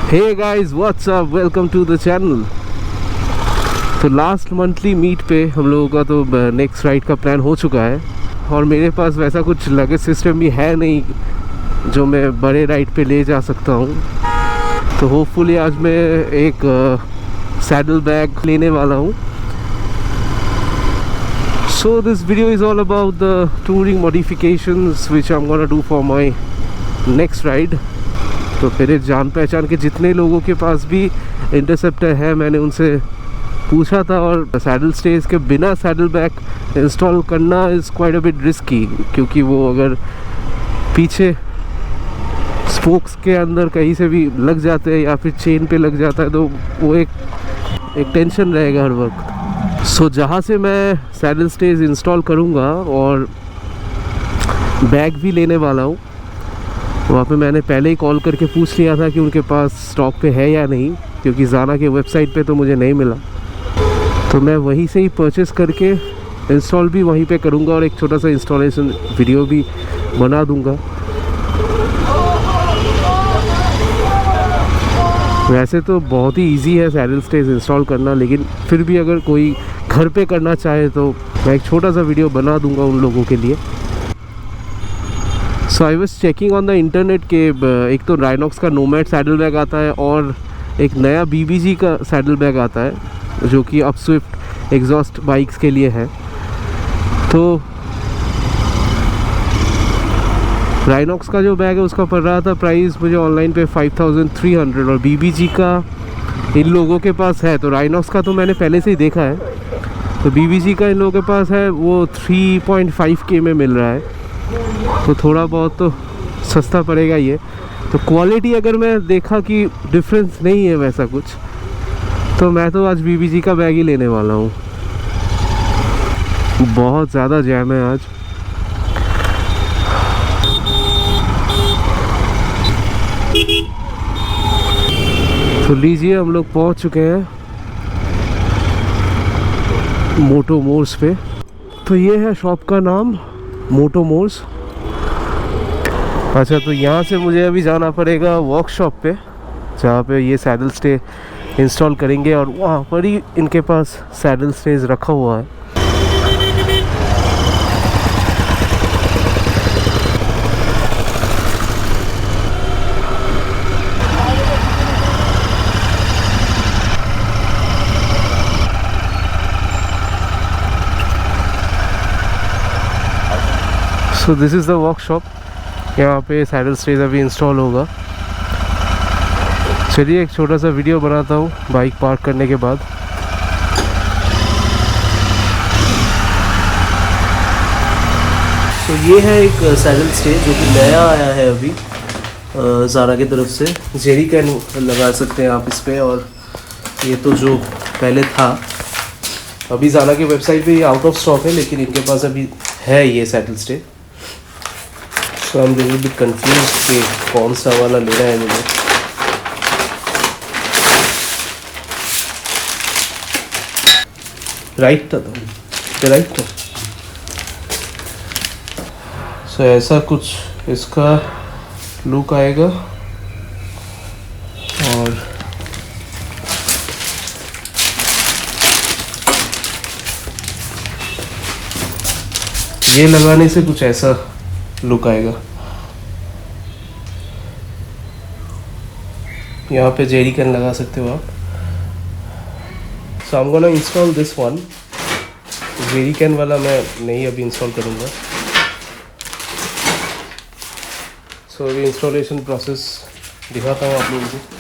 Hey guys, what's up, welcome to the channel. तो last monthly meet पे हम लोगों का तो नेक्स्ट राइड का प्लान हो चुका है और मेरे पास वैसा कुछ लगेज सिस्टम भी है नहीं जो मैं बड़े राइड पे ले जा सकता हूँ। तो होपफुली आज मैं एक सैडल बैग लेने वाला हूँ। So this video is all about the touring modifications which I'm gonna do for my next ride। तो मेरे जान पहचान के जितने लोगों के पास भी इंटरसेप्टर है मैंने उनसे पूछा था, और सैडल स्टेज के बिना सैडल बैग इंस्टॉल करना is quite a bit risky, क्योंकि वो अगर पीछे स्पोक्स के अंदर कहीं से भी लग जाते हैं या फिर चेन पे लग जाता है तो वो एक टेंशन रहेगा हर वक्त। सो जहाँ से मैं सैडल स्टेज इंस्टॉल करूँगा और बैग भी लेने वाला हूँ, वहाँ पे मैंने पहले ही कॉल करके पूछ लिया था कि उनके पास स्टॉक पे है या नहीं, क्योंकि ज़ाना के वेबसाइट पे तो मुझे नहीं मिला। तो मैं वहीं से ही परचेस करके इंस्टॉल भी वहीं पे करूँगा और एक छोटा सा इंस्टॉलेशन वीडियो भी बना दूँगा। वैसे तो बहुत ही इजी है सैडल स्टेज इंस्टॉल करना, लेकिन फिर भी अगर कोई घर पे करना चाहे तो मैं एक छोटा सा वीडियो बना दूँगा उन लोगों के लिए। So I was checking on the internet के एक तो राइनॉक्स का नोमैड सैडल बैग आता है और एक नया BBG का सैडल बैग आता है जो कि अपस्विफ्ट एग्जॉस्ट बाइक्स के लिए है। तो राइनॉक्स का जो बैग है उसका पड़ रहा था प्राइस मुझे ऑनलाइन पे 5300, और BBG का इन लोगों के पास है। तो राइनॉक्स का तो मैंने पहले से ही देखा है, तो BBG का इन लोगों के पास है वो 3.5K में मिल रहा है, तो थोड़ा बहुत तो सस्ता पड़ेगा ये। तो क्वालिटी अगर मैं देखा कि डिफरेंस नहीं है वैसा कुछ, तो मैं तो आज BBG का बैग ही लेने वाला हूँ। बहुत ज़्यादा जैम है आज। तो लीजिए, हम लोग पहुँच चुके हैं मोटो मोर्स पे। तो ये है शॉप का नाम, मोटो मोर्स। अच्छा, तो यहाँ से मुझे अभी जाना पड़ेगा वर्कशॉप पे जहाँ पे ये सैडल स्टे इंस्टॉल करेंगे, और वहाँ पर ही इनके पास सैडल स्टेज रखा हुआ है। So this is the workshop, यहाँ पे सैडल स्टेज अभी इंस्टॉल होगा। चलिए एक छोटा सा वीडियो बनाता हूँ बाइक पार्क करने के बाद। तो ये है एक सैडल स्टेज जो कि नया आया है अभी ज़ारा की तरफ से। जेरी कैन लगा सकते हैं आप इस पर, और ये तो जो पहले था अभी ज़ारा की वेबसाइट पे ये आउट ऑफ स्टॉक है, लेकिन इनके पास अभी है ये सैडल स्टेज। तो हम लिटिल बिट कंफ्यूज कि कौन सा वाला लेना है मुझे। राइट था तो राइट था। सो ऐसा कुछ इसका लुक आएगा, और ये लगाने से कुछ ऐसा लुक आएगा। यहाँ पे जेरी कैन लगा सकते हो आप। So I am gonna install this one. Jerry can वाला मैं नहीं अभी इंस्टॉल करूँगा। सो अभी इंस्टॉलेशन प्रोसेस दिखाता हूँ आप लोगों को।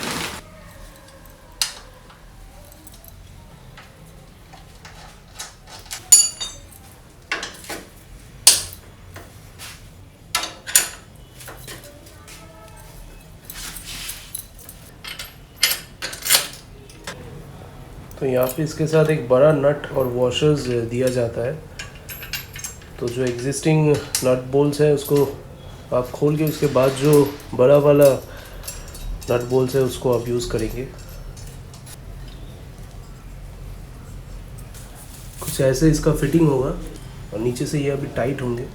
तो यहाँ पे इसके साथ एक बड़ा नट और वॉशर्स दिया जाता है। तो जो एग्जिस्टिंग नट बोल्ट्स है उसको आप खोल के उसके बाद जो बड़ा वाला नट बोल्ट्स है उसको आप यूज़ करेंगे। कुछ ऐसे इसका फिटिंग होगा, और नीचे से ये अभी टाइट होंगे।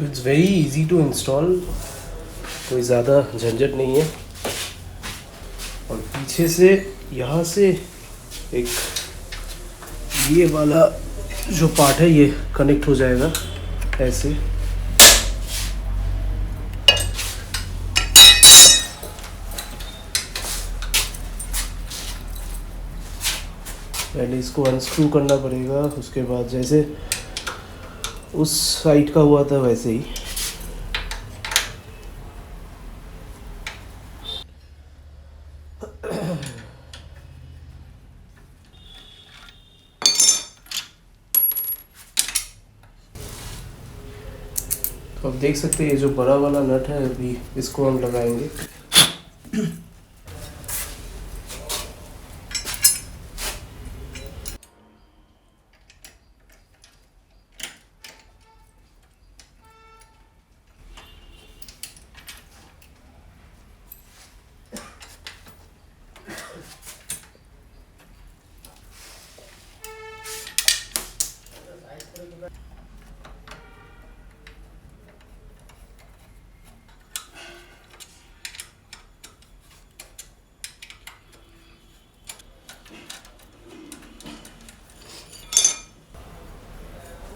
So it's very easy to install, कोई ज़्यादा झंझट नहीं है। और पीछे से यहाँ से एक ये वाला जो पार्ट है ये कनेक्ट हो जाएगा ऐसे। पहले इसको अनस्क्रू करना पड़ेगा, उसके बाद जैसे उस साइड का हुआ था वैसे ही। तो अब देख सकते हैं ये जो बड़ा वाला नट है अभी इसको हम लगाएंगे।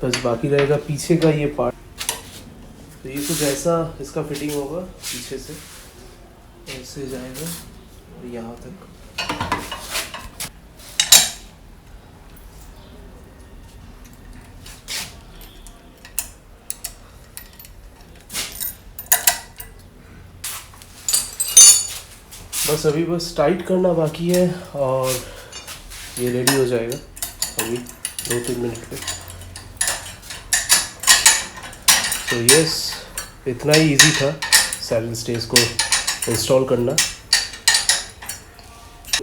बस बाकी रहेगा पीछे का ये पार्ट। तो ये कुछ ऐसा इसका फिटिंग होगा, पीछे से ऐसे जाएगा और यहाँ तक। बस अभी बस टाइट करना बाकी है और ये रेडी हो जाएगा अभी 2-3 मिनट में। तो यस, इतना ही इजी था सैडल स्टेज को इंस्टॉल करना।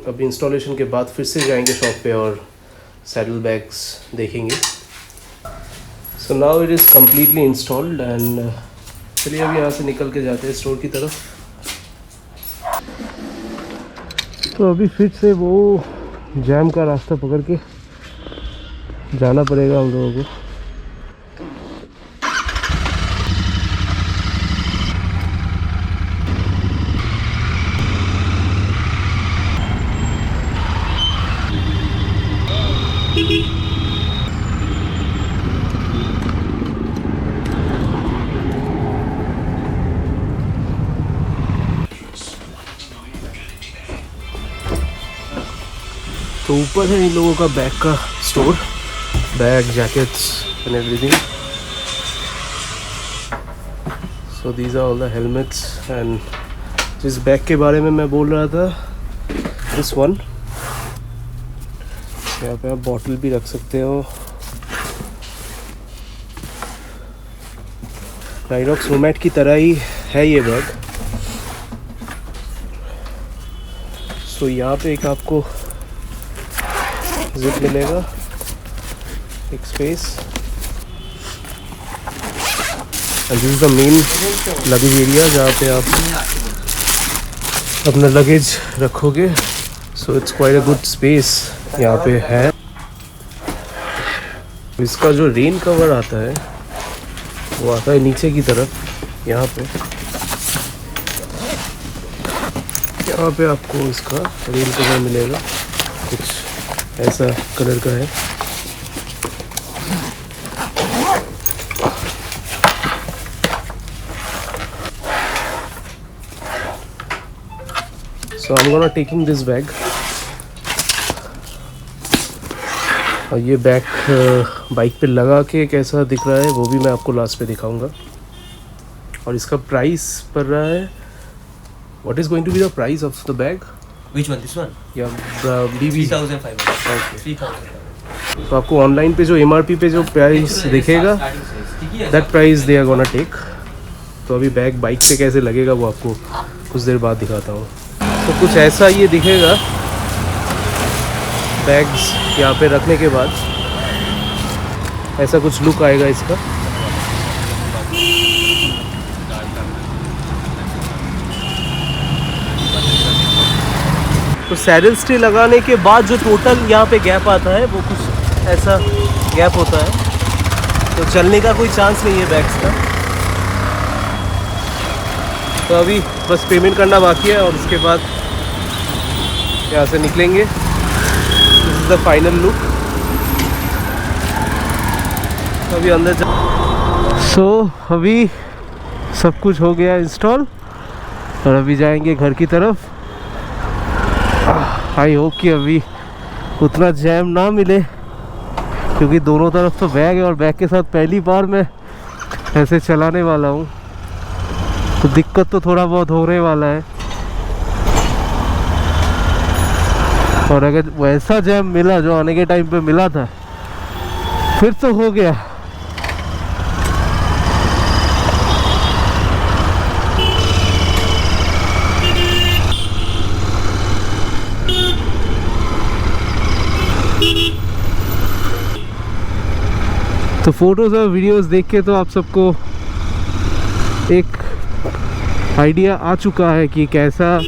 अभी इंस्टॉलेशन के बाद फिर से जाएंगे शॉप पे और सैडल बैग्स देखेंगे। So now it is completely installed and चलिए अभी यहाँ से निकल के जाते हैं स्टोर की तरफ। तो अभी फिर से वो जैम का रास्ता पकड़ के जाना पड़ेगा हम लोगों को। तो ऊपर है इन लोगों का बैग का store, bag, jackets and everything. So these are all the helmets and जिस बैग के बारे में मैं बोल रहा था, दिस वन, यहाँ पे आप बॉटल भी रख सकते हो। नाइरॉक्स नोमैड की तरह ही है ये बैग। सो यहाँ पे एक आपको जिप मिलेगा, एक space, and this is the main luggage area जहाँ पे आप अपना लगेज रखोगे। So it's quite a good space यहाँ पे है। इसका जो रेन कवर आता है वो आता है नीचे की तरफ। यहाँ पे आपको इसका रेन कवर मिलेगा, कुछ ऐसा कलर का है। So I'm gonna taking this bag। और ये बैग बाइक पे लगा के कैसा दिख रहा है वो भी मैं आपको लास्ट पे दिखाऊंगा। और इसका प्राइस पड़ रहा है, what is going to be the price of the bag? Which one? This one? Yeah, the BB 3,500. Okay. 3,000. तो आपको ऑनलाइन पे जो MRP पे जो प्राइस दिखेगा, that price they are gonna take. तो अभी बैग बाइक पे कैसे लगेगा वो आपको कुछ देर बाद दिखाता हूँ। तो कुछ ऐसा ये दिखेगा बैग्स यहाँ पे रखने के बाद, ऐसा कुछ लुक आएगा इसका। तो सैडल स्टे लगाने के बाद जो टोटल यहाँ पे गैप आता है वो कुछ ऐसा गैप होता है। तो चलने का कोई चांस नहीं है बैग्स का। तो अभी बस पेमेंट करना बाकी है और उसके बाद यहाँ से निकलेंगे। This is the final look. अभी अंदर सो अभी सब कुछ हो गया इंस्टॉल और अभी जाएंगे घर की तरफ। आई होप कि अभी उतना जैम ना मिले, क्योंकि दोनों तरफ तो बैग है और बैग के साथ पहली बार मैं ऐसे चलाने वाला हूँ, तो दिक्कत तो थोड़ा बहुत होने वाला है। और अगर वैसा जैम मिला जो आने के टाइम पे मिला था फिर तो हो गया। तो फोटोज़ और वीडियोस देख के तो आप सबको एक आइडिया आ चुका है कि कैसा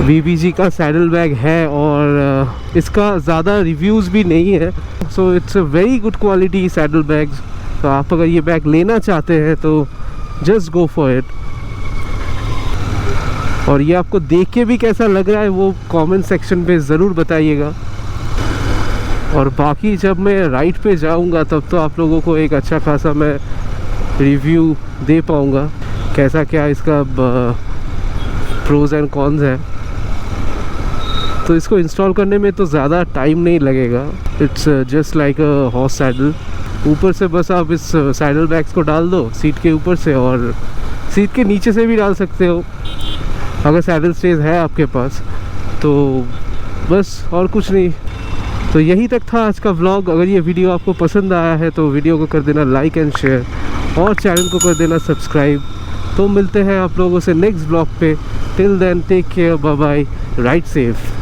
VBG का सैडल बैग है, और इसका ज़्यादा रिव्यूज़ भी नहीं है। So it's a very good quality saddle bags. तो आप अगर ये बैग लेना चाहते हैं तो जस्ट गो फॉर इट। और ये आपको देख के भी कैसा लग रहा है वो कमेंट सेक्शन पे ज़रूर बताइएगा। और बाकी जब मैं राइड पे जाऊंगा तब तो आप लोगों को एक अच्छा खासा मैं रिव्यू दे पाऊंगा, कैसा क्या इसका प्रोज एंड कॉन्स है। तो इसको इंस्टॉल करने में तो ज़्यादा टाइम नहीं लगेगा। It's just like a horse saddle. ऊपर से बस आप इस सैडल बैग्स को डाल दो सीट के ऊपर से, और सीट के नीचे से भी डाल सकते हो अगर सैडल स्टेज है आपके पास। तो बस और कुछ नहीं। तो यही तक था आज का व्लॉग। अगर ये वीडियो आपको पसंद आया है तो वीडियो को कर देना लाइक एंड शेयर और चैनल को कर देना सब्सक्राइब। तो मिलते हैं आप लोगों से नेक्स्ट व्लॉग पे। Till then take care, bye bye, ride safe.